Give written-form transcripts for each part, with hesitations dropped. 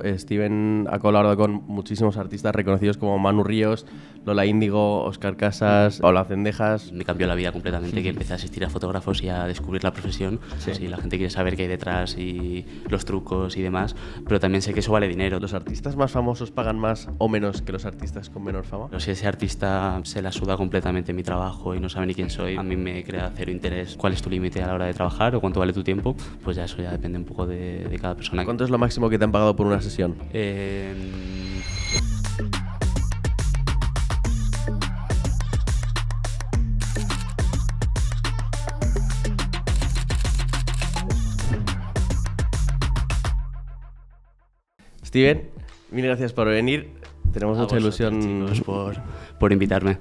Steven ha colaborado con muchísimos artistas reconocidos como Manu Ríos, Lola Índigo, Óscar Casas, Paula Cendejas. Me cambió la vida completamente, que empecé a asistir a fotógrafos y a descubrir la profesión. Sí, la gente quiere saber qué hay detrás y los trucos y demás, pero también sé que eso vale dinero. ¿Los artistas más famosos pagan más o menos que los artistas con menor fama? Pero si ese artista se la suda completamente mi trabajo y no sabe ni quién soy, a mí me crea cero interés. ¿Cuál es tu límite a la hora de trabajar o cuánto vale tu tiempo? Pues ya eso ya depende un poco de cada persona. ¿Cuánto es lo máximo que te han pagado por una sesión? Steven, mil gracias por venir. Tenemos mucha ilusión, chicos, por invitarme.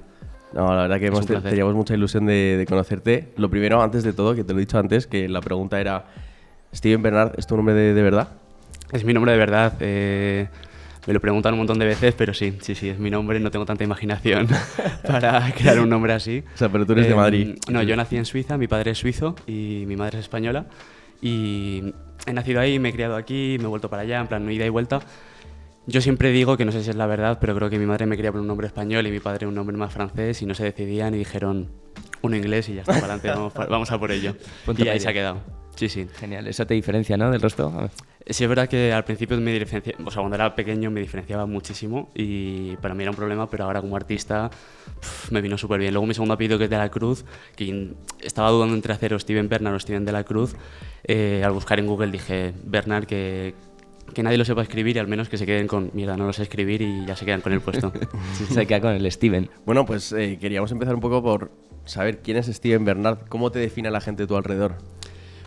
No, la verdad que teníamos mucha ilusión de conocerte. Lo primero, antes de todo, que te lo he dicho antes, que la pregunta era: ¿Steven Bernard es tu nombre de verdad? Es mi nombre de verdad. Me lo preguntan un montón de veces, pero sí, es mi nombre. No tengo tanta imaginación para crear un nombre así. O sea, pero tú eres de Madrid. No, yo nací en Suiza, mi padre es suizo y mi madre es española. Y he nacido ahí, me he criado aquí, me he vuelto para allá, en plan, no ida y vuelta. Yo siempre digo, que no sé si es la verdad, pero creo que mi madre me quería por un nombre español y mi padre un nombre más francés, y no se decidían y dijeron uno inglés y ya está, para adelante, vamos a por ello. Punto y ahí medio. se ha quedado. Sí. Genial, eso te diferencia, ¿no?, del resto. Sí, es verdad que al principio cuando era pequeño me diferenciaba muchísimo y para mí era un problema, pero ahora como artista me vino súper bien. Luego mi segundo apellido, que es de la Cruz, que estaba dudando entre hacer o Steven Bernard o Steven de la Cruz. Al buscar en Google dije Bernard, que nadie lo sepa escribir y al menos que se queden con mierda, no lo sé escribir, y ya se quedan con el puesto. Se queda con el Steven. Bueno, pues queríamos empezar un poco por saber quién es Steven Bernard. ¿Cómo te define la gente a tu alrededor?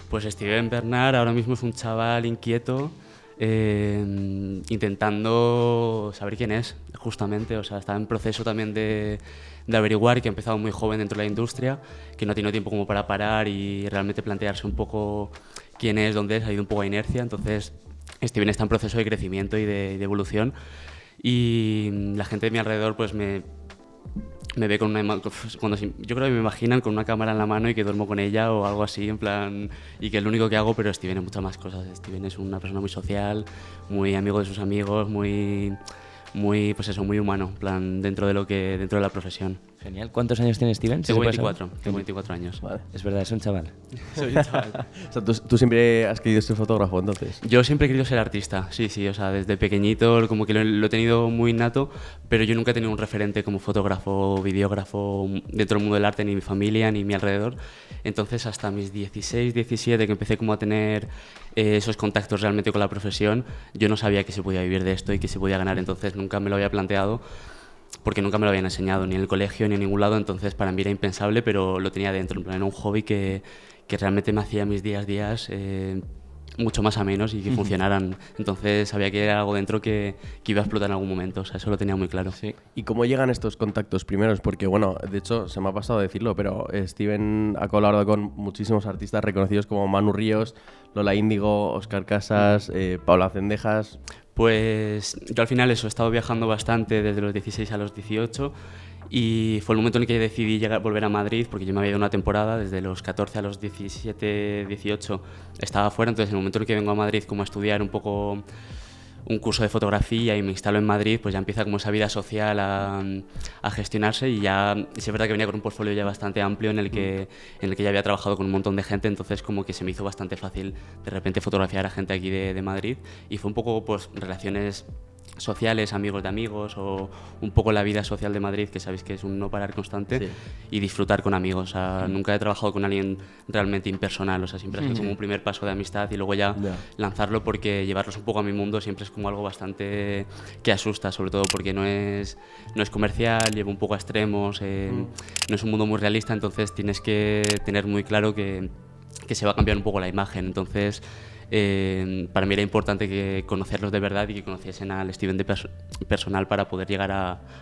Pues Steven Bernard ahora mismo es un chaval inquieto, intentando saber quién es, justamente. O sea, está en proceso también de averiguar, que ha empezado muy joven dentro de la industria, que no tiene tiempo como para parar y realmente plantearse un poco quién es, dónde es, ha ido un poco a inercia. Entonces, Steven está en proceso de crecimiento y de evolución, y la gente de mi alrededor pues me ve con yo creo que me imaginan con una cámara en la mano y que duermo con ella o algo así, en plan, y que es lo único que hago. Pero Steven es muchas más cosas. Steven es una persona muy social, muy amigo de sus amigos, muy pues eso, muy humano, en plan, dentro de la profesión. Genial. ¿Cuántos años tiene Steven? Tengo 24 años. Vale. Es verdad, es un chaval. Soy un chaval. O sea, ¿tú siempre has querido ser fotógrafo, entonces? Yo siempre he querido ser artista, sí, o sea, desde pequeñito como que lo he tenido muy innato, pero yo nunca he tenido un referente como fotógrafo o videógrafo dentro del mundo del arte, ni mi familia, ni mi alrededor. Entonces, hasta mis 16, 17, que empecé como a tener esos contactos realmente con la profesión, yo no sabía que se podía vivir de esto y que se podía ganar. Entonces, nunca me lo había planteado, porque nunca me lo habían enseñado, ni en el colegio, ni en ningún lado. Entonces, para mí era impensable, pero lo tenía dentro, en plan, era un hobby que realmente me hacía mis días mucho más amenos y que funcionaran. Entonces sabía que era algo dentro que iba a explotar en algún momento. O sea, eso lo tenía muy claro. Sí. ¿Y cómo llegan estos contactos primeros? Porque, bueno, de hecho, se me ha pasado decirlo, pero Steven ha colaborado con muchísimos artistas reconocidos como Manu Ríos, Lola Índigo, Óscar Casas, Paula Cendejas. Pues yo al final he estado viajando bastante desde los 16 a los 18, y fue el momento en el que decidí volver a Madrid, porque yo me había ido una temporada, desde los 14 a los 17, 18 estaba fuera. Entonces, en el momento en el que vengo a Madrid como a estudiar un poco un curso de fotografía y me instalo en Madrid, pues ya empieza como esa vida social a gestionarse, y ya es verdad que venía con un portfolio ya bastante amplio en el que ya había trabajado con un montón de gente. Entonces como que se me hizo bastante fácil de repente fotografiar a gente aquí de Madrid, y fue un poco pues relaciones sociales, amigos de amigos, o un poco la vida social de Madrid, que sabéis que es un no parar constante. Sí. Y disfrutar con amigos. O sea, nunca he trabajado con alguien realmente impersonal. O sea, siempre ha sido como un primer paso de amistad y luego ya lanzarlo, porque llevarlos un poco a mi mundo siempre es como algo bastante que asusta, sobre todo porque no es comercial, lleva un poco a extremos, no es un mundo muy realista. Entonces tienes que tener muy claro que se va a cambiar un poco la imagen. Entonces para mí era importante que conocerlos de verdad y que conociesen al Steven personal para poder llegar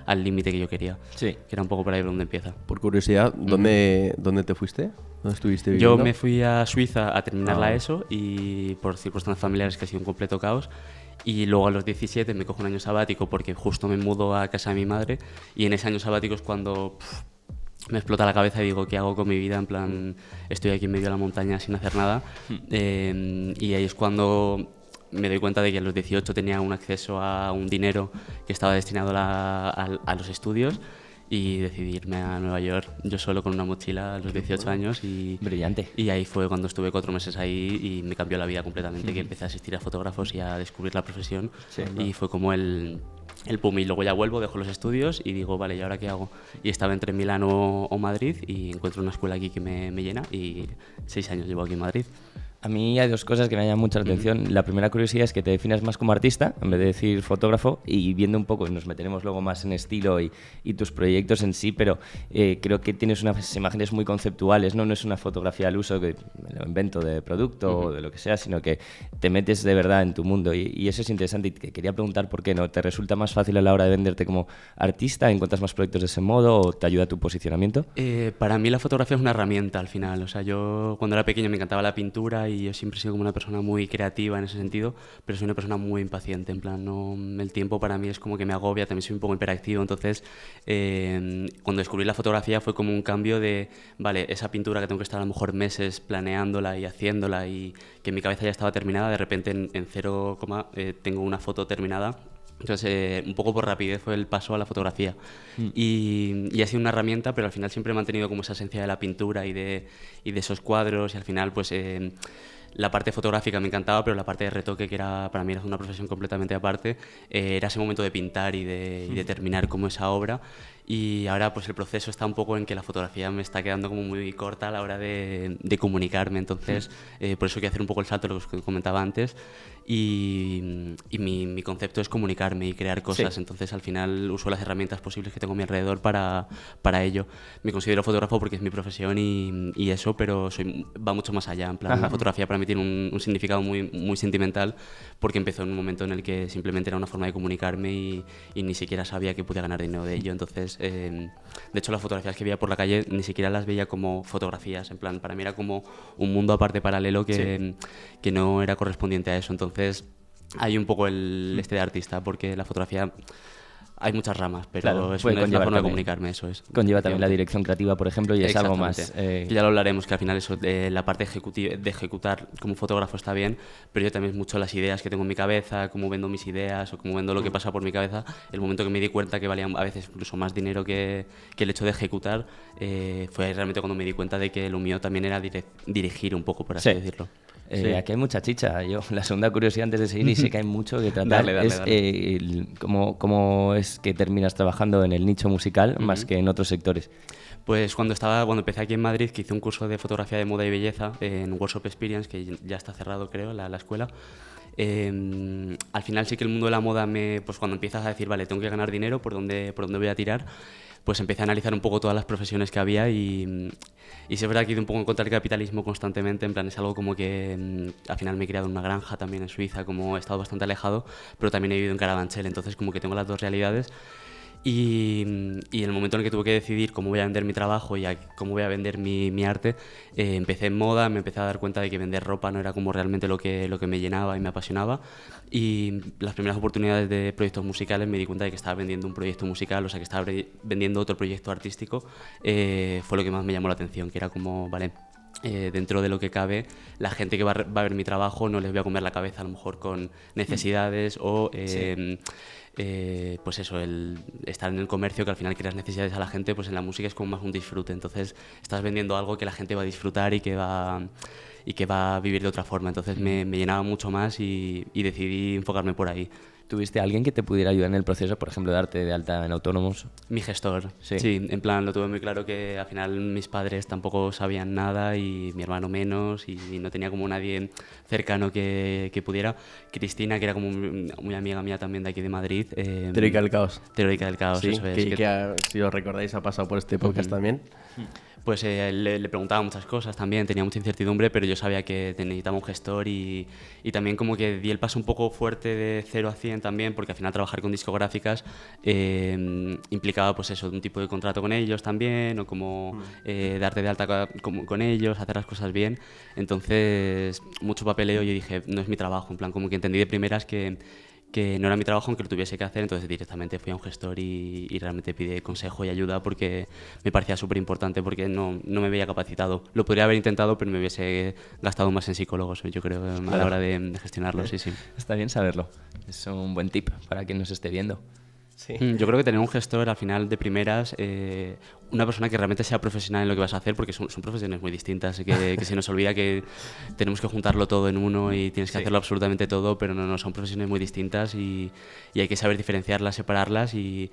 al límite que yo quería. Sí. Que era un poco por ahí donde empieza. Por curiosidad, ¿dónde te fuiste? ¿Dónde estuviste viviendo? Yo me fui a Suiza a terminar la ESO, y por circunstancias familiares, que ha sido un completo caos. Y luego a los 17 me cojo un año sabático, porque justo me mudo a casa de mi madre, y en ese año sabático es cuando me explota la cabeza y digo, ¿qué hago con mi vida? En plan, estoy aquí en medio de la montaña sin hacer nada. Y ahí es cuando me doy cuenta de que a los 18 tenía un acceso a un dinero que estaba destinado a los estudios y decidí irme a Nueva York yo solo con una mochila a los 18 años Brillante. y ahí fue cuando estuve 4 meses ahí y me cambió la vida completamente, que empecé a asistir a fotógrafos y a descubrir la profesión y fue como el boom. Y luego ya vuelvo, dejo los estudios y digo, vale, ¿y ahora qué hago? Y estaba entre Milán o Madrid y encuentro una escuela aquí que me llena y 6 años llevo aquí en Madrid. A mí hay dos cosas que me llaman mucho la atención. La primera curiosidad es que te defines más como artista en vez de decir fotógrafo, y viendo un poco, nos meteremos luego más en estilo y tus proyectos en sí, pero creo que tienes unas imágenes muy conceptuales, ¿no? No es una fotografía al uso que me lo invento de producto o de lo que sea, sino que te metes de verdad en tu mundo y eso es interesante. Y te quería preguntar por qué, ¿no? ¿Te resulta más fácil a la hora de venderte como artista? ¿Encuentras más proyectos de ese modo o te ayuda tu posicionamiento? Para mí la fotografía es una herramienta al final. O sea, yo cuando era pequeño me encantaba la pintura y yo siempre he sido como una persona muy creativa en ese sentido, pero soy una persona muy impaciente. En plan, no, el tiempo para mí es como que me agobia, también soy un poco hiperactivo. Entonces, cuando descubrí la fotografía fue como un cambio de, vale, esa pintura que tengo que estar a lo mejor meses planeándola y haciéndola y que en mi cabeza ya estaba terminada, de repente en 0, tengo una foto terminada. Entonces, un poco por rapidez fue el paso a la fotografía. Y ha sido una herramienta, pero al final siempre he mantenido como esa esencia de la pintura y de esos cuadros, y al final pues la parte fotográfica me encantaba, pero la parte de retoque, que era para mí era una profesión completamente aparte, era ese momento de pintar y de terminar como esa obra. Y ahora pues el proceso está un poco en que la fotografía me está quedando como muy corta a la hora de comunicarme. Entonces, por eso quiero hacer un poco el salto de lo que comentaba antes. Y mi concepto es comunicarme y crear cosas. Sí. Entonces, al final uso las herramientas posibles que tengo a mi alrededor para ello. Me considero fotógrafo porque es mi profesión y eso, pero va mucho más allá. En plan, la fotografía para mí tiene un significado muy, muy sentimental, porque empezó en un momento en el que simplemente era una forma de comunicarme y ni siquiera sabía que podía ganar dinero de ello. Entonces, de hecho, las fotografías que veía por la calle ni siquiera las veía como fotografías. En plan, para mí era como un mundo aparte, paralelo, que no era correspondiente a eso. Entonces, hay un poco el de artista, porque la fotografía hay muchas ramas, pero claro, es una forma de comunicarme, eso es. Conlleva también la dirección creativa, por ejemplo, y es algo más... Ya lo hablaremos, que al final eso, la parte de ejecutar como fotógrafo está bien, pero yo también mucho las ideas que tengo en mi cabeza, cómo vendo mis ideas o cómo vendo lo que pasa por mi cabeza. El momento que me di cuenta que valía a veces incluso más dinero que el hecho de ejecutar, fue realmente cuando me di cuenta de que lo mío también era dirigir un poco, por así decirlo. Aquí hay mucha chicha. Yo, la segunda curiosidad antes de seguir, y sé que hay mucho que tratar, dale. ¿Cómo es que terminas trabajando en el nicho musical más que en otros sectores? Pues cuando empecé aquí en Madrid, que hice un curso de fotografía de moda y belleza en Workshop Experience, que ya está cerrado, creo, la escuela. Al final sí que el mundo de la moda, pues cuando empiezas a decir, vale, tengo que ganar dinero, ¿por dónde voy a tirar? Pues empecé a analizar un poco todas las profesiones que había y sí es verdad que he ido un poco en contra del capitalismo constantemente. En plan, es algo como que al final me he criado en una granja también en Suiza, como he estado bastante alejado, pero también he vivido en Carabanchel, entonces como que tengo las dos realidades. Y en el momento en el que tuve que decidir cómo voy a vender mi trabajo y cómo voy a vender mi arte, empecé en moda, me empecé a dar cuenta de que vender ropa no era como realmente lo que me llenaba y me apasionaba, y las primeras oportunidades de proyectos musicales me di cuenta de que estaba vendiendo un proyecto musical, o sea que estaba vendiendo otro proyecto artístico. Fue lo que más me llamó la atención, que era como, vale, dentro de lo que cabe, la gente que va a ver mi trabajo no les voy a comer la cabeza a lo mejor con necesidades o... pues eso, el estar en el comercio, que al final creas necesidades a la gente, pues en la música es como más un disfrute. Entonces estás vendiendo algo que la gente va a disfrutar y que va a vivir de otra forma. Entonces me llenaba mucho más y decidí enfocarme por ahí. ¿Tuviste a alguien que te pudiera ayudar en el proceso, por ejemplo, de darte de alta en autónomos? Mi gestor, sí, en plan lo tuve muy claro, que al final mis padres tampoco sabían nada y mi hermano menos, y no tenía como nadie cercano que pudiera. Cristina, que era como muy amiga mía también de aquí de Madrid. Teórica del Caos. Teórica del Caos, sí, eso es. Que si os recordáis ha pasado por este podcast también. Pues le preguntaba muchas cosas también, tenía mucha incertidumbre, pero yo sabía que necesitaba un gestor y también como que di el paso un poco fuerte de 0 a 100 también, porque al final trabajar con discográficas implicaba pues eso, un tipo de contrato con ellos también, o como darte de alta con ellos, hacer las cosas bien. Entonces, mucho papeleo, y dije, no es mi trabajo, en plan como que entendí de primeras que que no era mi trabajo aunque lo tuviese que hacer, entonces directamente fui a un gestor y realmente pide consejo y ayuda porque me parecía súper importante, porque no me veía capacitado. Lo podría haber intentado, pero me hubiese gastado más en psicólogos, yo creo, a la hora de gestionarlo, sí. Está bien saberlo. Es un buen tip para quien nos esté viendo. Sí. Yo creo que tener un gestor al final de primeras, una persona que realmente sea profesional en lo que vas a hacer, porque son profesiones muy distintas, que se nos olvida que tenemos que juntarlo todo en uno y tienes que hacerlo absolutamente todo, pero no, son profesiones muy distintas y hay que saber diferenciarlas, separarlas y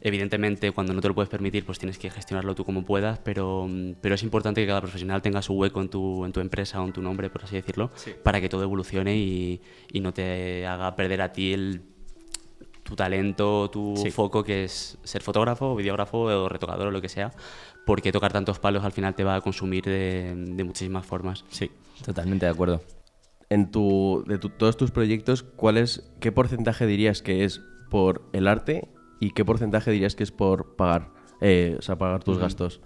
evidentemente cuando no te lo puedes permitir pues tienes que gestionarlo tú como puedas, pero es importante que cada profesional tenga su hueco en tu empresa o en tu nombre, por así decirlo, para que todo evolucione y no te haga perder a ti tu talento, tu foco, que es ser fotógrafo, videógrafo o retocador o lo que sea, porque tocar tantos palos al final te va a consumir de muchísimas formas. Sí, totalmente de acuerdo. Todos tus proyectos, ¿qué porcentaje dirías que es por el arte y qué porcentaje dirías que es por pagar, pagar tus gastos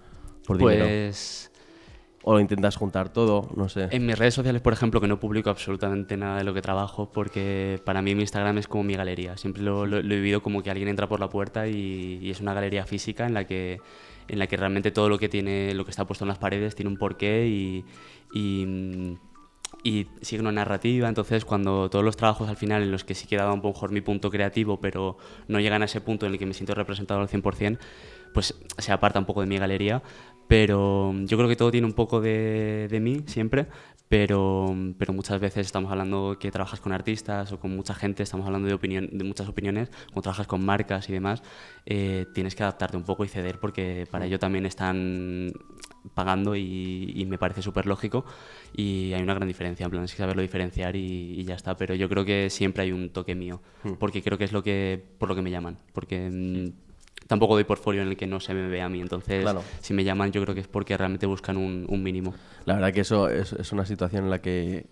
por dinero? Pues... ¿O lo intentas juntar todo? No sé. En mis redes sociales, por ejemplo, que no publico absolutamente nada de lo que trabajo, porque para mí mi Instagram es como mi galería. Siempre lo he vivido como que alguien entra por la puerta y es una galería física en la que realmente todo lo que está puesto en las paredes tiene un porqué y sigue una narrativa. Entonces, cuando todos los trabajos al final en los que sí que daba un poco mejor mi punto creativo, pero no llegan a ese punto en el que me siento representado al 100%, pues se aparta un poco de mi galería. Pero yo creo que todo tiene un poco de mí siempre, pero muchas veces estamos hablando que trabajas con artistas o con mucha gente, estamos hablando de muchas opiniones, cuando trabajas con marcas y demás, tienes que adaptarte un poco y ceder porque para ello también están pagando y me parece súper lógico y hay una gran diferencia, en plan, es que saberlo diferenciar y ya está, pero yo creo que siempre hay un toque mío, porque creo que es por lo que me llaman, porque... Tampoco doy portfolio en el que no se me vea a mí, entonces claro. Si me llaman yo creo que es porque realmente buscan un mínimo. La verdad que eso es una situación en la que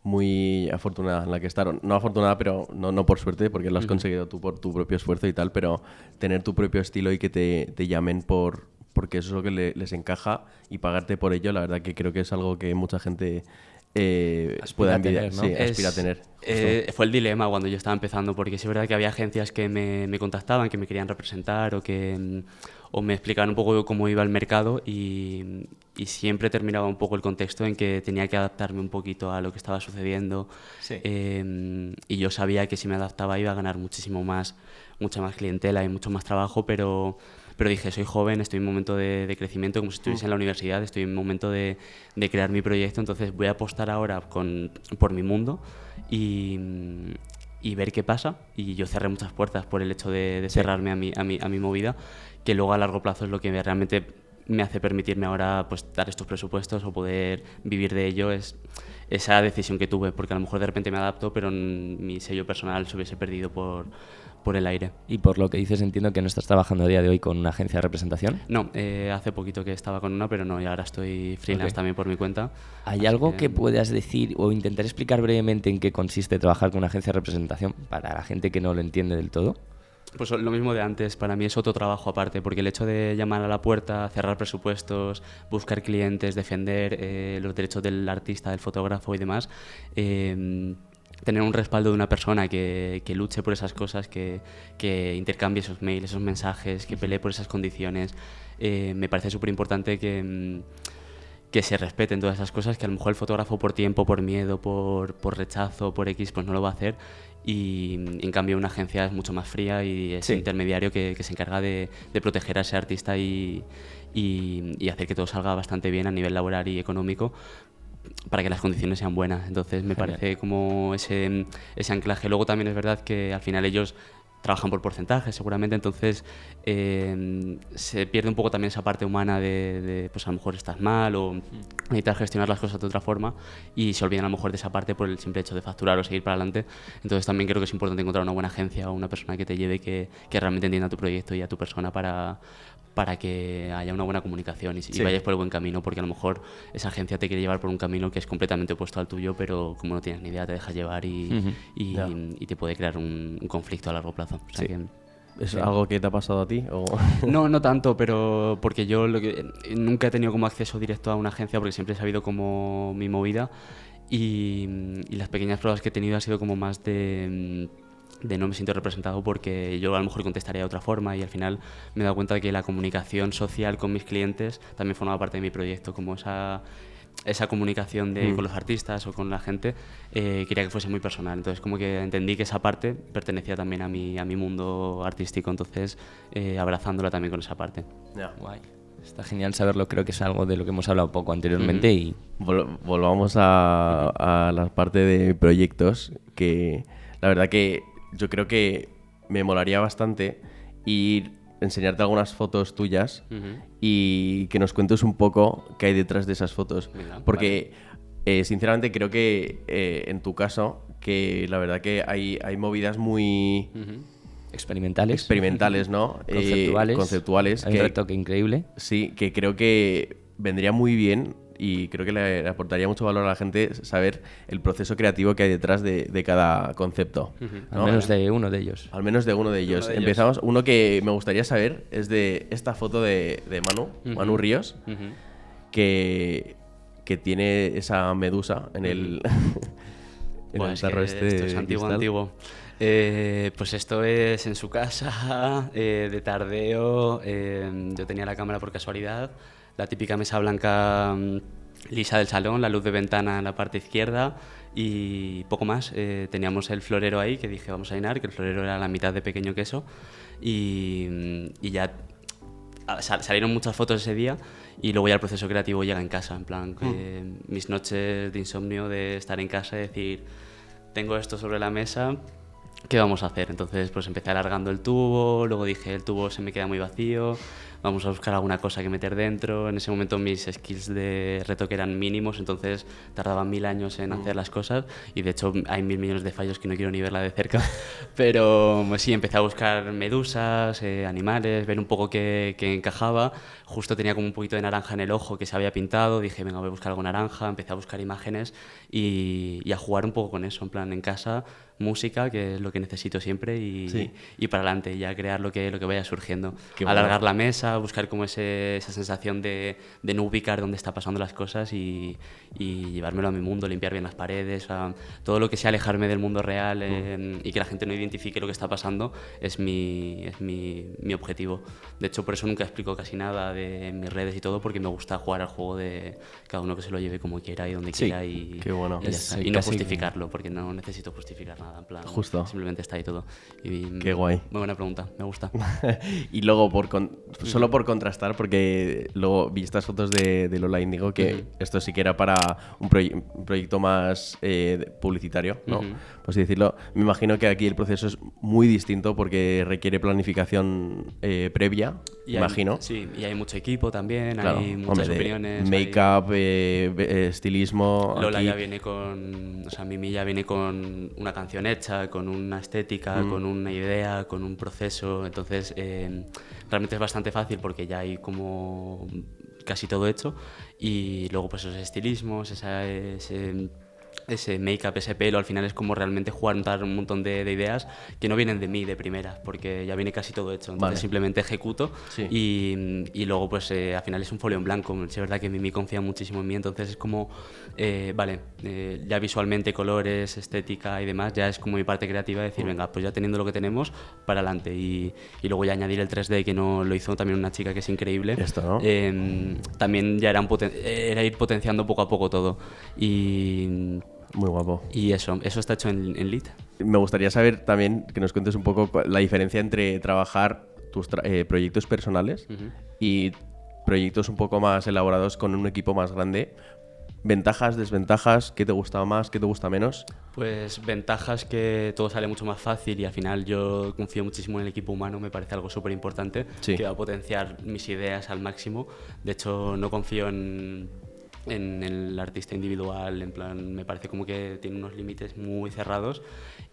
muy afortunada, en la que estar, no afortunada pero no por suerte porque lo has conseguido tú por tu propio esfuerzo y tal, pero tener tu propio estilo y que te llamen porque eso es lo que les encaja y pagarte por ello, la verdad que creo que es algo que mucha gente... pueda envidiar, ¿no? Sí, aspira a tener. Fue el dilema cuando yo estaba empezando, porque sí es verdad que había agencias que me contactaban, que me querían representar o me explicaban un poco cómo iba el mercado y siempre terminaba un poco el contexto en que tenía que adaptarme un poquito a lo que estaba sucediendo. Sí. Y yo sabía que si me adaptaba iba a ganar muchísimo más, mucha más clientela y mucho más trabajo, pero dije, soy joven, estoy en un momento de crecimiento, como si estuviese en la universidad, estoy en un momento de crear mi proyecto, entonces voy a apostar ahora por mi mundo y ver qué pasa. Y yo cerré muchas puertas por el hecho de cerrarme a mi movida, que luego a largo plazo es lo que realmente me hace permitirme ahora pues dar estos presupuestos o poder vivir de ello. Es esa decisión que tuve, porque a lo mejor de repente me adapto, pero mi sello personal se hubiese perdido por el aire. Y por lo que dices, entiendo que no estás trabajando a día de hoy con una agencia de representación. No, hace poquito que estaba con una, pero no, y ahora estoy freelance también por mi cuenta. ¿Hay algo que puedas decir o intentar explicar brevemente en qué consiste trabajar con una agencia de representación para la gente que no lo entiende del todo? Pues lo mismo de antes, para mí es otro trabajo aparte, porque el hecho de llamar a la puerta, cerrar presupuestos, buscar clientes, defender los derechos del artista, del fotógrafo y demás, tener un respaldo de una persona que luche por esas cosas, que intercambie esos mails, esos mensajes, que pelee por esas condiciones, me parece súper importante que se respeten todas esas cosas, que a lo mejor el fotógrafo por tiempo, por miedo, por rechazo, por X, pues no lo va a hacer. Y en cambio una agencia es mucho más fría y es intermediario que se encarga de proteger a ese artista y hacer que todo salga bastante bien a nivel laboral y económico para que las condiciones sean buenas. Entonces me parece como ese anclaje. Luego también es verdad que al final ellos trabajan por porcentajes seguramente, entonces se pierde un poco también esa parte humana de pues a lo mejor estás mal o necesitas gestionar las cosas de otra forma y se olvidan a lo mejor de esa parte por el simple hecho de facturar o seguir para adelante. Entonces también creo que es importante encontrar una buena agencia o una persona que te lleve, que realmente entienda tu proyecto y a tu persona para que haya una buena comunicación y vayas por el buen camino, porque a lo mejor esa agencia te quiere llevar por un camino que es completamente opuesto al tuyo, pero como no tienes ni idea te deja llevar y te puede crear un conflicto a largo plazo. O sea que, ¿Es algo que te ha pasado a ti? ¿O? No tanto, pero porque yo nunca he tenido como acceso directo a una agencia, porque siempre he sabido como mi movida y las pequeñas pruebas que he tenido ha sido como más de de no me siento representado porque yo a lo mejor contestaría de otra forma, y al final me he dado cuenta de que la comunicación social con mis clientes también formaba parte de mi proyecto, como esa comunicación con los artistas o con la gente, quería que fuese muy personal. Entonces como que entendí que esa parte pertenecía también a mi mundo artístico, entonces abrazándola también con esa parte. Ya. Guay. Está genial saberlo, creo que es algo de lo que hemos hablado poco anteriormente y... Volvamos a la parte de proyectos, que la verdad que yo creo que me molaría bastante ir enseñarte algunas fotos tuyas y que nos cuentes un poco qué hay detrás de esas fotos. Venga, porque sinceramente creo que en tu caso, que la verdad que hay movidas muy experimentales, ¿no? Conceptuales. Hay un retoque increíble. Sí, que creo que vendría muy bien y creo que le aportaría mucho valor a la gente saber el proceso creativo que hay detrás de cada concepto. ¿no? Al menos de uno de ellos. Al menos de uno de ellos. Empezamos. Uno que me gustaría saber es de esta foto de Manu Ríos, que tiene esa medusa en el... en el tarro esto es antiguo. Pues esto es en su casa, de tardeo. Yo tenía la cámara por casualidad, la típica mesa blanca lisa del salón, la luz de ventana en la parte izquierda y poco más. Teníamos el florero ahí, que dije vamos a llenar, que el florero era la mitad de pequeño que eso, y ya salieron muchas fotos ese día, y luego ya el proceso creativo llega en casa, en plan mis noches de insomnio, de estar en casa y decir tengo esto sobre la mesa, ¿qué vamos a hacer? Entonces pues empecé alargando el tubo, luego dije el tubo se me queda muy vacío, vamos a buscar alguna cosa que meter dentro. En ese momento mis skills de retoque eran mínimos, entonces tardaban 1000 años en hacer las cosas, y de hecho hay 1000 millones de fallos que no quiero ni verla de cerca. Pero pues, sí, empecé a buscar medusas, animales, ver un poco qué encajaba. Justo tenía como un poquito de naranja en el ojo que se había pintado, dije venga, voy a buscar algo naranja, empecé a buscar imágenes y a jugar un poco con eso, en plan en casa, música, que es lo que necesito siempre, y para adelante, ya crear lo que vaya surgiendo. Alargar la mesa, buscar como esa sensación de no ubicar dónde está pasando las cosas y llevármelo a mi mundo, limpiar bien las paredes, todo lo que sea alejarme del mundo real y que la gente no identifique lo que está pasando es mi objetivo. De hecho, por eso nunca explico casi nada de mis redes y todo, porque me gusta jugar al juego de cada uno que se lo lleve como quiera y donde quiera y no justificarlo, porque no necesito justificar nada, en plan, simplemente está ahí todo. Qué guay. Muy buena pregunta, me gusta. Y luego, solo por contrastar, porque luego vi estas fotos de Lola Índigo, que esto sí que era para un proyecto más publicitario, ¿no? Por así decirlo. Me imagino que aquí el proceso es muy distinto porque requiere planificación previa, imagino. Sí, y hay mucho equipo también, claro, hay muchas opiniones. Make-up, estilismo. Lola aquí. ya viene Mimi ya viene con una canción hecha, con una estética, con una idea, con un proceso. Entonces, realmente es bastante fácil porque ya hay como casi todo hecho. Y luego, pues esos estilismos, ese make-up, ese pelo, al final es como realmente juntar un montón de ideas que no vienen de mí de primeras, porque ya viene casi todo hecho. Entonces simplemente ejecuto y luego pues al final es un folio en blanco. Es verdad que Mimi confía muchísimo en mí, entonces es como, ya visualmente, colores, estética y demás, ya es como mi parte creativa de decir, venga, pues ya teniendo lo que tenemos, para adelante. Y luego ya añadir el 3D, que no lo hizo también una chica que es increíble. Esto, ¿no? También ya era ir potenciando poco a poco todo. Muy guapo. Y eso está hecho en Lit. Me gustaría saber también que nos cuentes un poco la diferencia entre trabajar tus proyectos personales y proyectos un poco más elaborados con un equipo más grande. ¿Ventajas, desventajas? ¿Qué te gusta más? ¿Qué te gusta menos? Pues ventajas, que todo sale mucho más fácil y al final yo confío muchísimo en el equipo humano, me parece algo súper importante, que va a potenciar mis ideas al máximo. De hecho, no confío en el artista individual, en plan, me parece como que tiene unos límites muy cerrados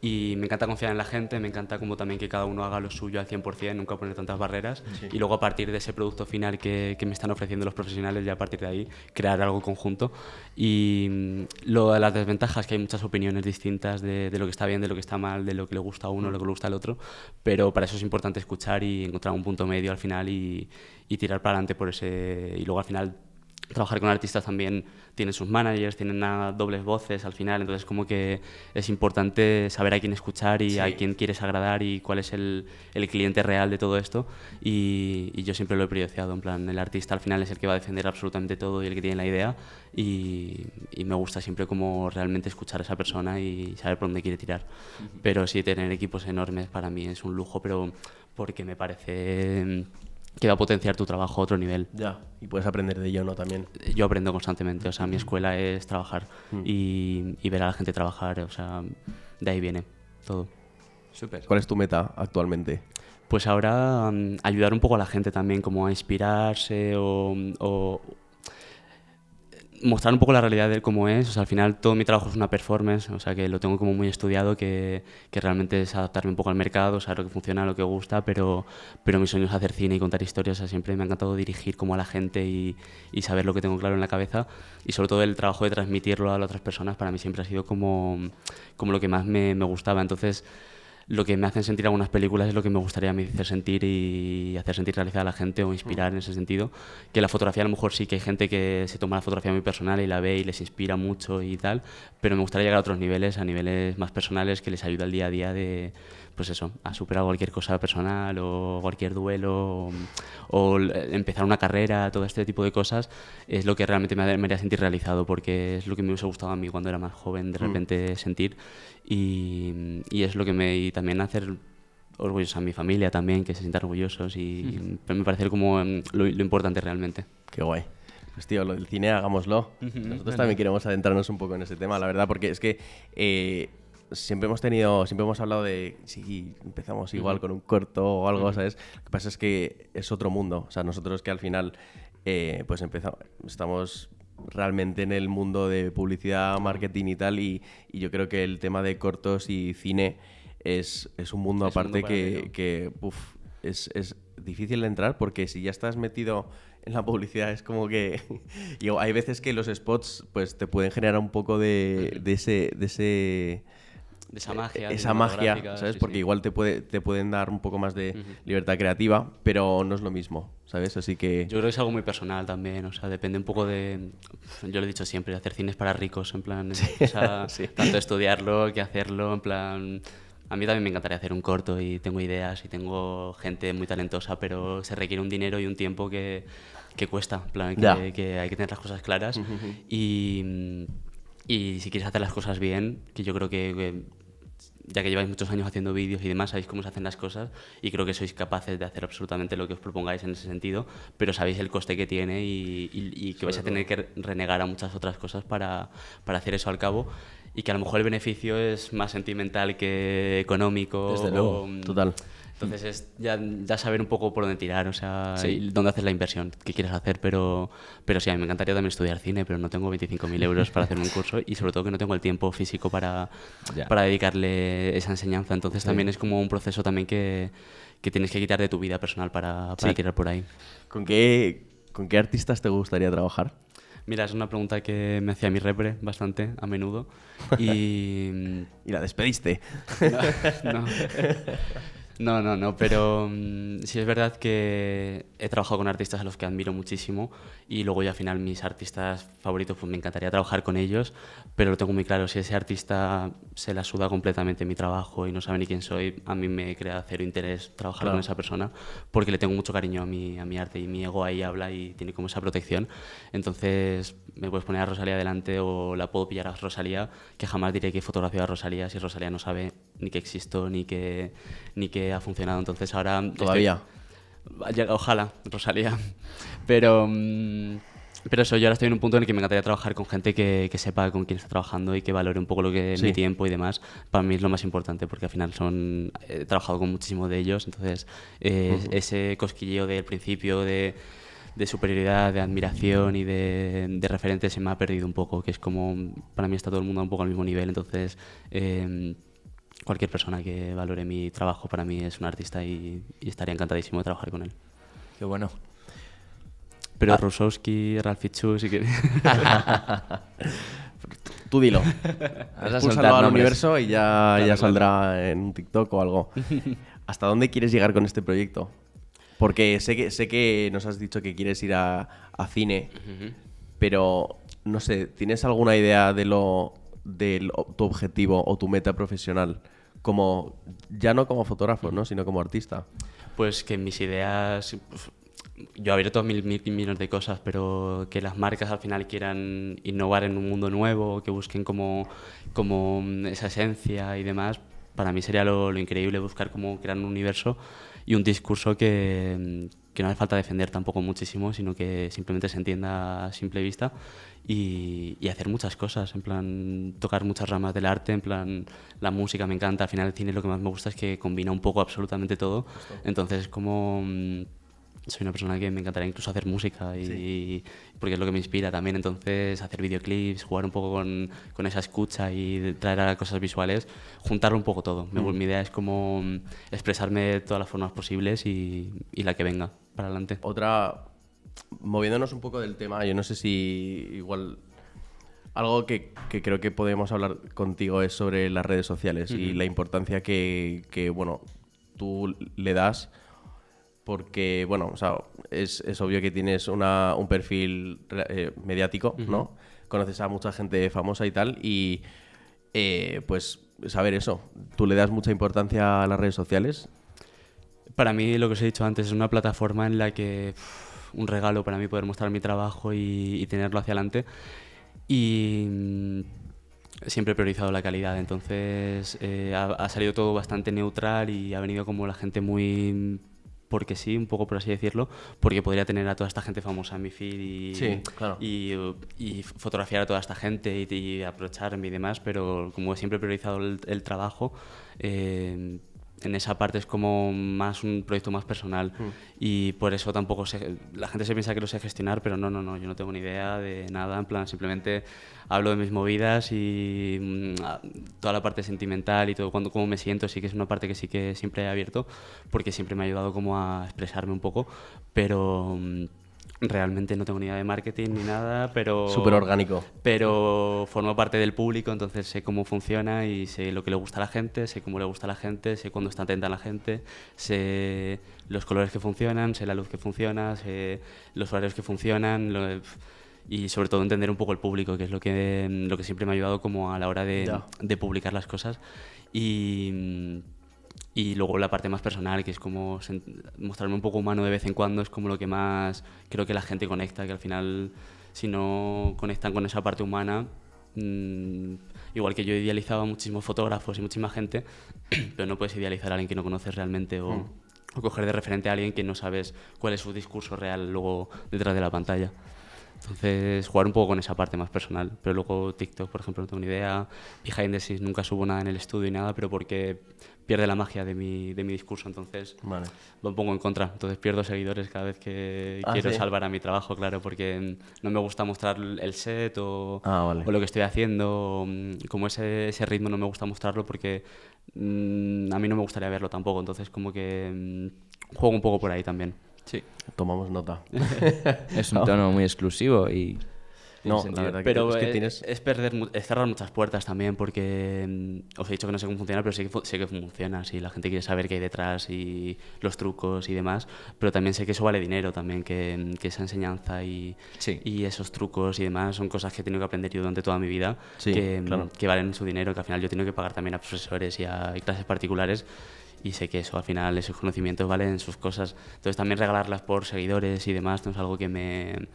y me encanta confiar en la gente, me encanta como también que cada uno haga lo suyo al 100%, nunca poner tantas barreras y luego a partir de ese producto final que me están ofreciendo los profesionales, ya a partir de ahí crear algo conjunto. Y lo de las desventajas, que hay muchas opiniones distintas de lo que está bien, de lo que está mal, de lo que le gusta a uno, lo que le gusta al otro, pero para eso es importante escuchar y encontrar un punto medio al final y tirar para adelante por ese, y luego al final trabajar con artistas también tiene sus managers, tienen dobles voces al final, entonces como que es importante saber a quién escuchar y a quién quieres agradar y cuál es el cliente real de todo esto, y yo siempre lo he priorizado, en plan, el artista al final es el que va a defender absolutamente todo y el que tiene la idea, y me gusta siempre como realmente escuchar a esa persona y saber por dónde quiere tirar. Pero sí, tener equipos enormes para mí es un lujo, pero porque me parece que va a potenciar tu trabajo a otro nivel. Ya, y puedes aprender de ello, ¿no? También. Yo aprendo constantemente, o sea, mi escuela es trabajar y ver a la gente trabajar, o sea, de ahí viene todo. Súper. ¿Cuál es tu meta actualmente? Pues ahora ayudar un poco a la gente también, como a inspirarse o mostrar un poco la realidad de cómo es. O sea, al final todo mi trabajo es una performance, o sea, que lo tengo como muy estudiado, que realmente es adaptarme un poco al mercado, saber lo que funciona, lo que gusta, pero mi sueño es hacer cine y contar historias. O sea, siempre me ha encantado dirigir como a la gente y saber lo que tengo claro en la cabeza, y sobre todo el trabajo de transmitirlo a las otras personas para mí siempre ha sido como lo que más me gustaba. Entonces, lo que me hacen sentir algunas películas es lo que me gustaría a mí hacer sentir y hacer sentir realizada a la gente o inspirar en ese sentido. Que la fotografía a lo mejor sí que hay gente que se toma la fotografía muy personal y la ve y les inspira mucho y tal, pero me gustaría llegar a otros niveles, a niveles más personales, que les ayuda al día a día de, pues eso, a superar cualquier cosa personal o cualquier duelo o empezar una carrera, todo este tipo de cosas es lo que realmente me haría sentir realizado, porque es lo que me hubiese gustado a mí cuando era más joven de repente sentir, y es lo que y también hacer orgullosos a mi familia también, que se sientan orgullosos, y me parece como lo importante realmente. Qué guay. Pues tío, lo del cine hagámoslo. Nosotros también queremos adentrarnos un poco en ese tema, la verdad, porque es que siempre hemos hablado de si empezamos igual con un corto o algo, ¿sabes? Lo que pasa es que es otro mundo. O sea, nosotros que al final pues estamos realmente en el mundo de publicidad, marketing y tal, y yo creo que el tema de cortos y cine es un mundo aparte que es difícil de entrar, porque si ya estás metido en la publicidad es como que hay veces que los spots pues te pueden generar un poco de esa magia. Esa magia, ¿sabes? Sí, porque sí. igual te pueden dar un poco más de libertad creativa, pero no es lo mismo, ¿sabes? Así que... Yo creo que es algo muy personal también, o sea, depende un poco de... Yo lo he dicho siempre, hacer cine es para ricos, en plan... O sea, tanto estudiarlo que hacerlo, en plan... A mí también me encantaría hacer un corto y tengo ideas y tengo gente muy talentosa, pero se requiere un dinero y un tiempo que cuesta, en plan, que hay que tener las cosas claras. Y si quieres hacer las cosas bien, que yo creo que ya que lleváis muchos años haciendo vídeos y demás, sabéis cómo se hacen las cosas y creo que sois capaces de hacer absolutamente lo que os propongáis en ese sentido, pero sabéis el coste que tiene y que vais a tener que renegar a muchas otras cosas para hacer eso al cabo, y que a lo mejor el beneficio es más sentimental que económico. Desde luego, total. Entonces es ya saber un poco por dónde tirar, o sea, y dónde haces la inversión que quieres hacer, pero sí, a mí me encantaría también estudiar cine, pero no tengo 25.000 euros para hacer un curso y sobre todo que no tengo el tiempo físico para dedicarle esa enseñanza. Entonces también es como un proceso también que tienes que quitar de tu vida personal para tirar por ahí. ¿Con qué artistas te gustaría trabajar? Mira, es una pregunta que me hacía mi repre bastante a menudo y la despediste. No, pero sí es verdad que he trabajado con artistas a los que admiro muchísimo y luego ya al final mis artistas favoritos pues me encantaría trabajar con ellos, pero lo tengo muy claro, si ese artista se la suda completamente mi trabajo y no sabe ni quién soy, a mí me crea cero interés trabajar con esa persona, porque le tengo mucho cariño a mi arte y mi ego ahí habla y tiene como esa protección. Entonces me puedes poner a Rosalía delante o la puedo pillar a Rosalía, que jamás diré que he fotografiado a Rosalía si Rosalía no sabe ni que existo ni que ha funcionado. Entonces ahora... ¿Todavía? Ojalá, Rosalía. Pero eso, yo ahora estoy en un punto en el que me encantaría trabajar con gente que sepa con quién está trabajando y que valore un poco lo que mi tiempo y demás. Para mí es lo más importante, porque al final he trabajado con muchísimos de ellos, entonces ese cosquilleo del principio de superioridad, de admiración y de referente se me ha perdido un poco, que es como, para mí está todo el mundo un poco al mismo nivel, entonces cualquier persona que valore mi trabajo para mí es un artista y estaría encantadísimo de trabajar con él. Qué bueno. Pero Rusowski, Ralph Fiennes, si quieres. Tú dilo. Expúlsalo al nombres. universo y ya saldrá en un TikTok o algo. ¿Hasta dónde quieres llegar con este proyecto? Porque sé que nos has dicho que quieres ir a cine, pero no sé, ¿tienes alguna idea de tu objetivo o tu meta profesional? Como, ya no como fotógrafo, ¿no? Sino como artista. Pues que mis ideas... Yo he abierto mil millones de cosas, pero que las marcas al final quieran innovar en un mundo nuevo, que busquen como esa esencia y demás, para mí sería lo increíble, buscar cómo crear un universo y un discurso que no hace falta defender tampoco muchísimo, sino que simplemente se entienda a simple vista y hacer muchas cosas, en plan tocar muchas ramas del arte, en plan la música me encanta, al final el cine lo que más me gusta es que combina un poco absolutamente todo, entonces es como... soy una persona que me encantaría incluso hacer música porque es lo que me inspira también, entonces hacer videoclips, jugar un poco con esa escucha y traer a cosas visuales, juntarlo un poco todo. Mi idea es como expresarme de todas las formas posibles y la que venga para adelante. Moviéndonos un poco del tema, yo no sé si igual... Algo que creo que podemos hablar contigo es sobre las redes sociales y la importancia que bueno, tú le das... Porque, bueno, o sea, es obvio que tienes un perfil mediático, ¿no? Conoces a mucha gente famosa y tal, y pues saber eso. ¿Tú le das mucha importancia a las redes sociales? Para mí, lo que os he dicho antes, es una plataforma en la que un regalo para mí poder mostrar mi trabajo y tenerlo hacia adelante. Y siempre he priorizado la calidad, entonces ha salido todo bastante neutral y ha venido como la gente muy... porque sí, un poco por así decirlo, porque podría tener a toda esta gente famosa en mi feed sí, claro. y fotografiar a toda esta gente y aprovecharme y demás, pero como siempre he priorizado el trabajo, en esa parte es como más un proyecto más personal y por eso tampoco sé, la gente se piensa que lo sé gestionar, pero no, yo no tengo ni idea de nada, en plan simplemente hablo de mis movidas y toda la parte sentimental y todo, cómo me siento, sí que es una parte que sí que siempre he abierto porque siempre me ha ayudado como a expresarme un poco, pero realmente no tengo ni idea de marketing ni nada, pero... Súper orgánico. Pero formo parte del público, entonces sé cómo funciona y sé lo que le gusta a la gente, sé cómo le gusta a la gente, sé cuándo está atenta a la gente, sé los colores que funcionan, sé la luz que funciona, sé los horarios que funcionan, y sobre todo entender un poco el público, que es lo que siempre me ha ayudado como a la hora de publicar las cosas. Y luego la parte más personal, que es como mostrarme un poco humano de vez en cuando, es como lo que más creo que la gente conecta, que al final si no conectan con esa parte humana, igual que yo idealizaba a muchísimos fotógrafos y muchísima gente, pero no puedes idealizar a alguien que no conoces realmente o coger de referente a alguien que no sabes cuál es su discurso real luego detrás de la pantalla. Entonces, jugar un poco con esa parte más personal. Pero luego TikTok, por ejemplo, no tengo ni idea. Behind the scenes nunca subo nada en el estudio y nada, pero porque pierde la magia de mi discurso. Entonces, lo pongo en contra. Entonces, pierdo seguidores cada vez que quiero salvar a mi trabajo, claro, porque no me gusta mostrar el set o lo que estoy haciendo. Como ese ritmo no me gusta mostrarlo porque a mí no me gustaría verlo tampoco. Entonces, como que juego un poco por ahí también. Sí. Tomamos nota. Es un tono muy exclusivo y... No, la verdad pero es que tienes... es cerrar muchas puertas también porque os he dicho que no sé cómo funciona, pero sé que funciona. Si la gente quiere saber qué hay detrás y los trucos y demás, pero también sé que eso vale dinero también, que esa enseñanza y esos trucos y demás son cosas que he tenido que aprender yo durante toda mi vida, que valen su dinero, que al final yo he tenido que pagar también a profesores y a clases particulares. Y sé que eso, al final, esos conocimientos valen sus cosas. Entonces, también regalarlas por seguidores y demás no es algo que me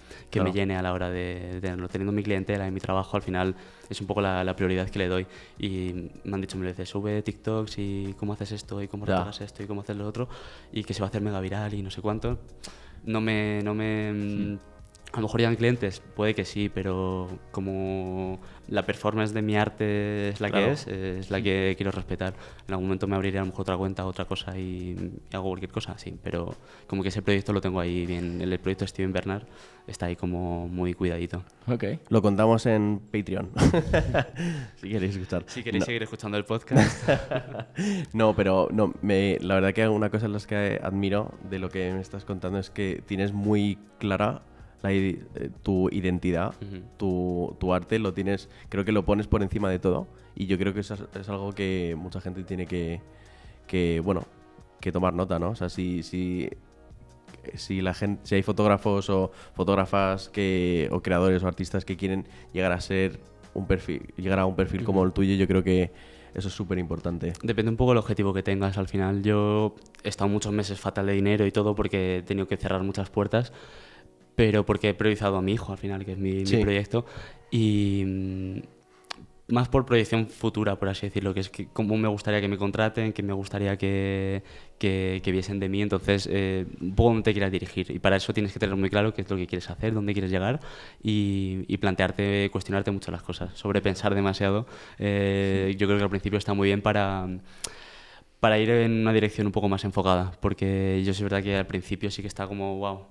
llene a la hora de tenerlo. Teniendo mi clientela y mi trabajo, al final, es un poco la prioridad que le doy. Y me han dicho mil veces, sube TikToks y cómo haces esto y cómo repagas esto y cómo haces lo otro y que se va a hacer mega viral y no sé cuánto. A lo mejor llegan clientes, puede que sí, pero como la performance de mi arte es la que es la que quiero respetar. En algún momento me abriré a lo mejor otra cuenta, otra cosa y hago cualquier cosa, sí, pero como que ese proyecto lo tengo ahí bien. El proyecto de Steven Bernard está ahí como muy cuidadito. Okay. Lo contamos en Patreon, si queréis escuchar. Si queréis seguir escuchando el podcast. No, pero la verdad que una cosa en las que admiro de lo que me estás contando es que tienes muy clara tu identidad, tu arte, lo tienes, creo que lo pones por encima de todo y yo creo que eso es algo que mucha gente tiene que tomar nota, ¿no? O sea, si si hay fotógrafos o fotógrafas o creadores o artistas que quieren llegar a un perfil como el tuyo, yo creo que eso es súper importante. Depende un poco del objetivo que tengas. Al final yo he estado muchos meses fatal de dinero y todo porque he tenido que cerrar muchas puertas, pero porque he priorizado a mi hijo al final, que es mi proyecto, y más por proyección futura, por así decirlo, que es que cómo me gustaría que me contraten, que me gustaría que viesen de mí. Entonces, un poco dónde te quieras dirigir, y para eso tienes que tener muy claro qué es lo que quieres hacer, dónde quieres llegar, y plantearte, cuestionarte mucho las cosas, sobrepensar demasiado. Yo creo que al principio está muy bien para ir en una dirección un poco más enfocada, porque yo sí es verdad que al principio sí que está como, wow,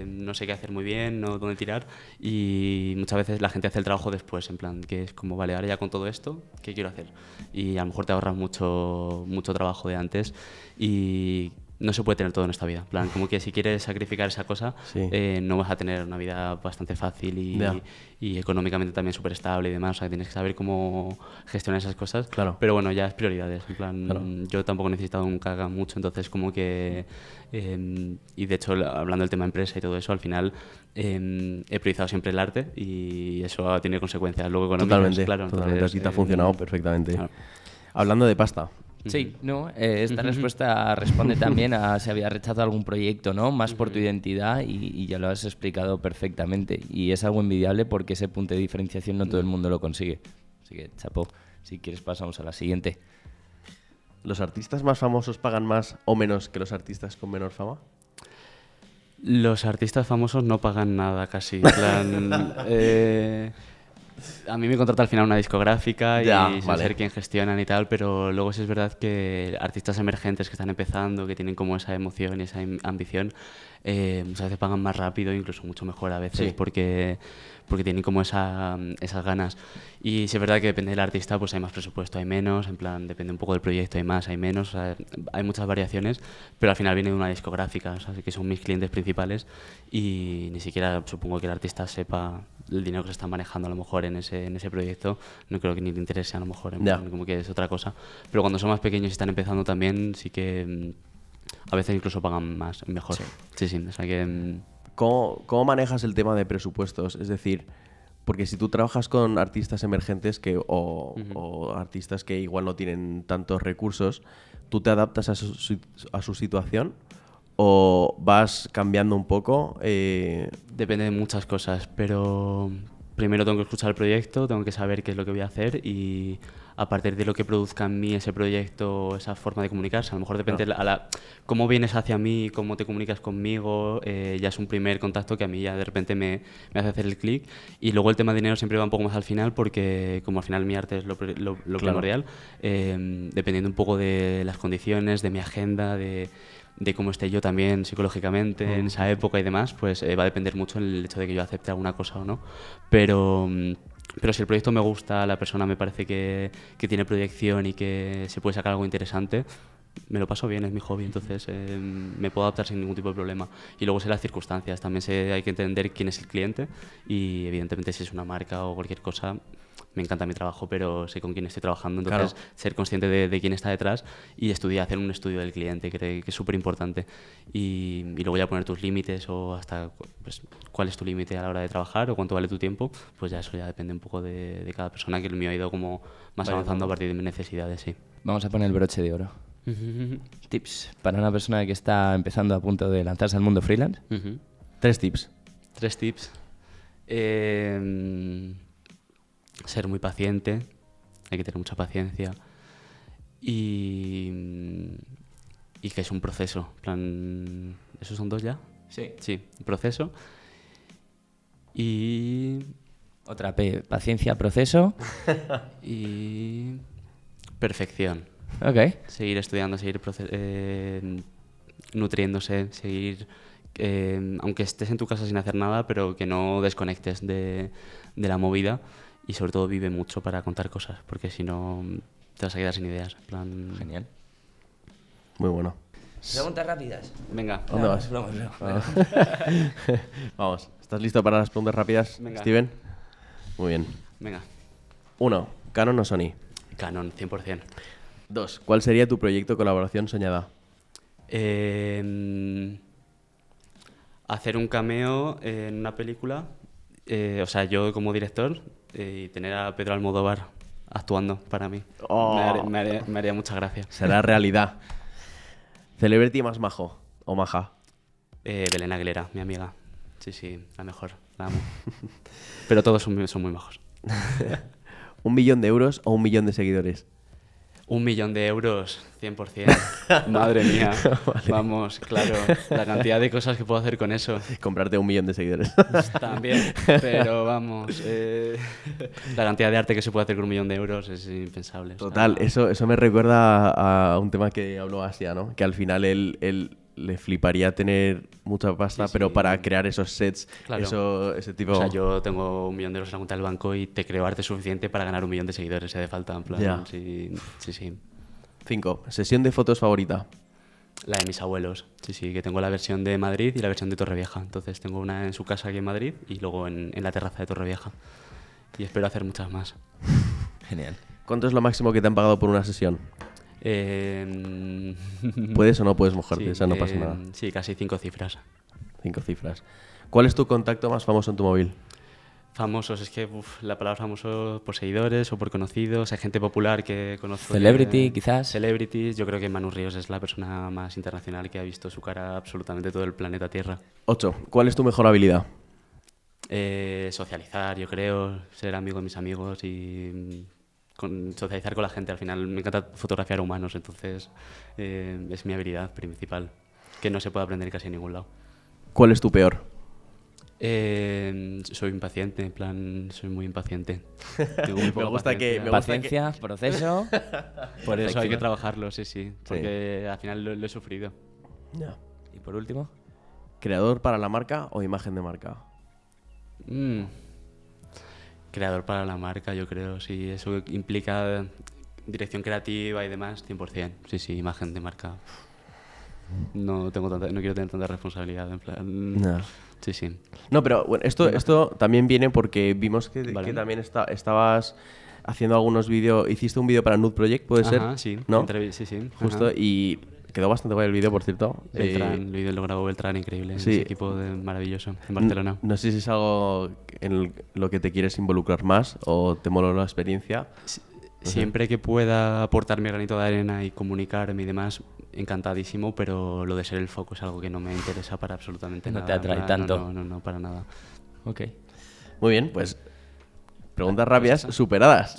no sé qué hacer muy bien, no dónde tirar, y muchas veces la gente hace el trabajo después, en plan, que es como, vale, ahora ya con todo esto, ¿qué quiero hacer? Y a lo mejor te ahorras mucho trabajo de antes, y no se puede tener todo en esta vida. En plan, como que si quieres sacrificar esa cosa, no vas a tener una vida bastante fácil y económicamente también súper estable y demás. O sea, tienes que saber cómo gestionar esas cosas. Claro. Pero bueno, ya es prioridades. En plan, claro. Yo tampoco he necesitado nunca haga mucho, entonces como que... y de hecho, hablando del tema empresa y todo eso, al final he priorizado siempre el arte, y eso tiene consecuencias luego económicas. Totalmente, claro. totalmente. Así te ha funcionado perfectamente. Claro. Hablando de pasta. Sí, no, esta respuesta responde también a si había rechazado algún proyecto, ¿no? Más por tu identidad, y ya lo has explicado perfectamente. Y es algo envidiable porque ese punto de diferenciación no todo el mundo lo consigue. Así que, chapo, si quieres pasamos a la siguiente. ¿Los artistas más famosos pagan más o menos que los artistas con menor fama? Los artistas famosos no pagan nada casi. En plan, a mí me contrata al final una discográfica y sin ser quien gestionan y tal, pero luego sí es verdad que artistas emergentes que están empezando, que tienen como esa emoción y esa ambición, muchas veces pagan más rápido, incluso mucho mejor a veces, porque tienen como esas ganas. Y sí es verdad que depende del artista, pues hay más presupuesto, hay menos, en plan, depende un poco del proyecto, hay más, hay menos, o sea, hay muchas variaciones, pero al final viene de una discográfica, o sea, que son mis clientes principales, y ni siquiera supongo que el artista sepa el dinero que se está manejando a lo mejor en ese proyecto. No creo que ni le interese a lo mejor, como que es otra cosa. Pero cuando son más pequeños y están empezando también, sí que a veces incluso pagan más, mejor. Sí, o sea que... ¿Cómo manejas el tema de presupuestos? Es decir, porque si tú trabajas con artistas emergentes o artistas que igual no tienen tantos recursos, ¿tú te adaptas a su situación o vas cambiando un poco? Depende de muchas cosas, pero primero tengo que escuchar el proyecto, tengo que saber qué es lo que voy a hacer, y a partir de lo que produzca en mí ese proyecto, esa forma de comunicarse, a lo mejor depende cómo vienes hacia mí, cómo te comunicas conmigo, ya es un primer contacto que a mí ya de repente me hace hacer el clic. Y luego el tema de dinero siempre va un poco más al final, porque como al final mi arte es lo primordial, dependiendo un poco de las condiciones, de mi agenda, de cómo esté yo también psicológicamente en esa época y demás, pues va a depender mucho el hecho de que yo acepte alguna cosa o no. Pero si el proyecto me gusta, la persona me parece que tiene proyección y que se puede sacar algo interesante, me lo paso bien, es mi hobby, entonces me puedo adaptar sin ningún tipo de problema. Y luego sé las circunstancias, también hay que entender quién es el cliente, y evidentemente si es una marca o cualquier cosa, me encanta mi trabajo, pero sé con quién estoy trabajando, entonces ser consciente de quién está detrás y hacer un estudio del cliente, que es súper importante, y luego ya poner tus límites, o hasta pues, cuál es tu límite a la hora de trabajar o cuánto vale tu tiempo, pues ya eso ya depende un poco de cada persona, que el mío ha ido como más avanzando a partir de mis necesidades, sí. Vamos a poner el broche de oro. Tips para una persona que está empezando a punto de lanzarse al mundo freelance. 3 tips. 3 tips. Ser muy paciente, hay que tener mucha paciencia, y que es un proceso. En plan, ¿esos son 2 ya? Sí, un proceso. Y... Otra P, paciencia, proceso. Y... perfección. Ok. Seguir estudiando, seguir nutriéndose, seguir... aunque estés en tu casa sin hacer nada, pero que no desconectes de la movida. Y sobre todo vive mucho para contar cosas, porque si no te vas a quedar sin ideas. En plan... Genial. Muy bueno. Preguntas rápidas. Venga. ¿A dónde vas? Vamos, ¿estás listo para las preguntas rápidas, Venga. Steven? Muy bien. Venga. 1. ¿Canon o Sony? Canon, 100%. 2. ¿Cuál sería tu proyecto de colaboración soñada? Hacer un cameo en una película, o sea, yo como director, y tener a Pedro Almodóvar actuando para mí. Oh. Me haría mucha gracia. Será realidad. Celebrity más majo o maja. Belén Aguilera, mi amiga. Sí, la mejor, la amo. Pero todos son muy majos. 1 millón de euros o 1 millón de seguidores. 1 millón de euros, 100%. Madre mía. Vale. Vamos, claro. La cantidad de cosas que puedo hacer con eso. Comprarte 1 millón de seguidores. También. Pero vamos, la cantidad de arte que se puede hacer con 1 millón de euros es impensable. Total, O sea, eso me recuerda a un tema que habló Asia, ¿no? Que al final él le fliparía tener mucha pasta, Sí, pero sí. para crear esos sets, Claro. ese tipo... O sea, yo tengo 1 millón de euros en la cuenta del banco y te creo arte suficiente para ganar 1 millón de seguidores si hace falta. En plan, Ya. sí. 5. Sesión de fotos favorita. La de mis abuelos. Sí, que tengo la versión de Madrid y la versión de Torrevieja. Entonces tengo una en su casa aquí en Madrid y luego en la terraza de Torrevieja. Y espero hacer muchas más. Genial. ¿Cuánto es lo máximo que te han pagado por una sesión? Puedes o no puedes mojarte, o sea, no pasa nada. Sí, casi 5 cifras. 5 cifras. ¿Cuál es tu contacto más famoso en tu móvil? Famosos, es que la palabra famoso por seguidores o por conocidos, hay gente popular que conozco. Celebrity, quizás. Celebrities, yo creo que Manu Ríos es la persona más internacional que ha visto su cara absolutamente todo el planeta Tierra. 8. ¿Cuál es tu mejor habilidad? Socializar, yo creo, ser amigo de mis amigos y socializar con la gente. Al final me encanta fotografiar humanos, entonces es mi habilidad principal, que no se puede aprender casi en ningún lado. ¿Cuál es tu peor? Soy impaciente, en plan, soy muy impaciente. Tengo muy poca Me gusta que- paciencia. me gusta Paciencia, proceso. Por eso hay que Perfecto. trabajarlo, sí, porque al final lo he sufrido. Ya. Y por último, ¿Creador para la marca o imagen de marca? Creador para la marca, yo creo, sí. Eso implica dirección creativa y demás, 100%. Sí, imagen de marca. No quiero tener tanta responsabilidad, en plan... No. Sí. No, pero bueno, esto también viene porque vimos que, Vale. que también estabas haciendo algunos vídeos. Hiciste un vídeo para Nude Project, ¿puede ser? Ajá, sí. ¿No? Sí. Justo, Ajá. y quedó bastante guay el vídeo, por cierto. Beltrán, lo grabó Beltrán, increíble. sí. Ese equipo maravilloso en Barcelona. No sé si es algo en lo que te quieres involucrar más o te moló la experiencia. Siempre que pueda aportar mi granito de arena y comunicarme y demás, encantadísimo, pero lo de ser el foco es algo que no me interesa para absolutamente No nada. te atrae tanto. No, para nada. ok. Muy bien, pues preguntas rápidas superadas.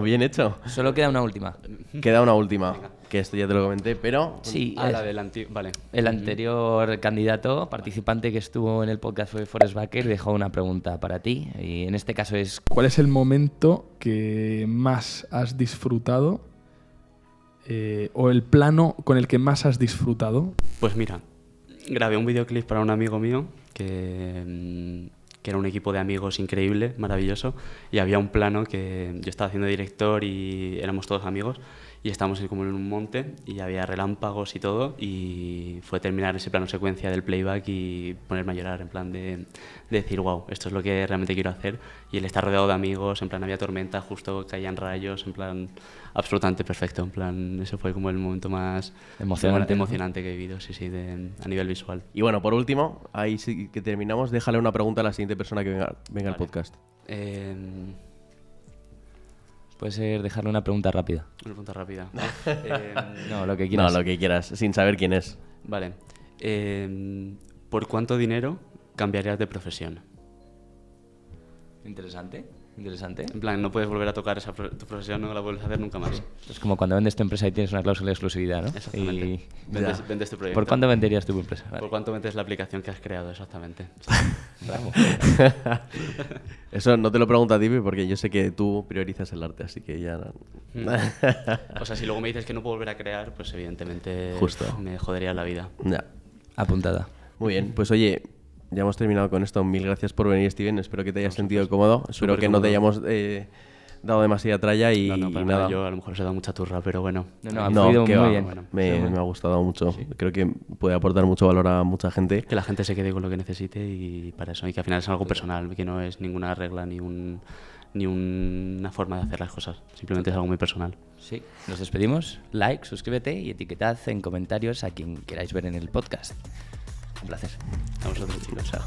Bien hecho. Solo queda una última. Queda una última, que esto ya te lo comenté, pero... Sí, La del antiguo. Vale. el anterior candidato, participante que estuvo en el podcast fue Forrest Baker, dejó una pregunta para ti. Y en este caso es: ¿Cuál es el momento que más has disfrutado o el plano con el que más has disfrutado? Pues mira, grabé un videoclip para un amigo mío que era un equipo de amigos increíble, maravilloso, y había un plano que yo estaba haciendo de director y éramos todos amigos y estábamos como en un monte y había relámpagos y todo, y fue terminar ese plano secuencia del playback y ponerme a llorar en plan de decir, wow, esto es lo que realmente quiero hacer, y él está rodeado de amigos, en plan había tormenta, justo caían rayos, en plan absolutamente perfecto, en plan ese fue como el momento más emocionante que he vivido, sí, a nivel visual. Y bueno, por último, ahí sí que terminamos, déjale una pregunta a la siguiente persona que venga al podcast. puede ser dejarle una pregunta rápida. Una pregunta rápida. No, lo que quieras. No, lo que quieras, sin saber quién es. Vale. ¿Por cuánto dinero cambiarías de profesión? Interesante. En plan, no puedes volver a tocar tu profesión, no la vuelves a hacer nunca más. Es como cuando vendes tu empresa y tienes una cláusula de exclusividad, ¿no? Exactamente. Y- Vendes tu proyecto. ¿Por cuánto venderías tu empresa? Vale. ¿Por cuánto vendes la aplicación que has creado? Exactamente. Bravo. Eso no te lo pregunto a ti porque yo sé que tú priorizas el arte, así que ya... O sea, si luego me dices que no puedo volver a crear, pues evidentemente Justo. me jodería la vida. Ya. Apuntada. Muy bien, pues oye, ya hemos terminado con esto. Mil gracias por venir, Steven. Espero que te hayas sentido cómodo. Espero que no te hayamos dado demasiada tralla y, No, para y nada. nada. Yo a lo mejor os he dado mucha turra, pero bueno. No, ha fluido que muy va. bien. Bueno, Me ha gustado mucho. Creo que puede aportar mucho valor a mucha gente. Que la gente se quede con lo que necesite y para eso. Y que al final es algo personal, que no es ninguna regla ni una forma de hacer las cosas. Simplemente es algo muy personal. Sí, nos despedimos. Like, suscríbete y etiquetad en comentarios a quien queráis ver en el podcast. Un placer. A vosotros, chicos. Chao.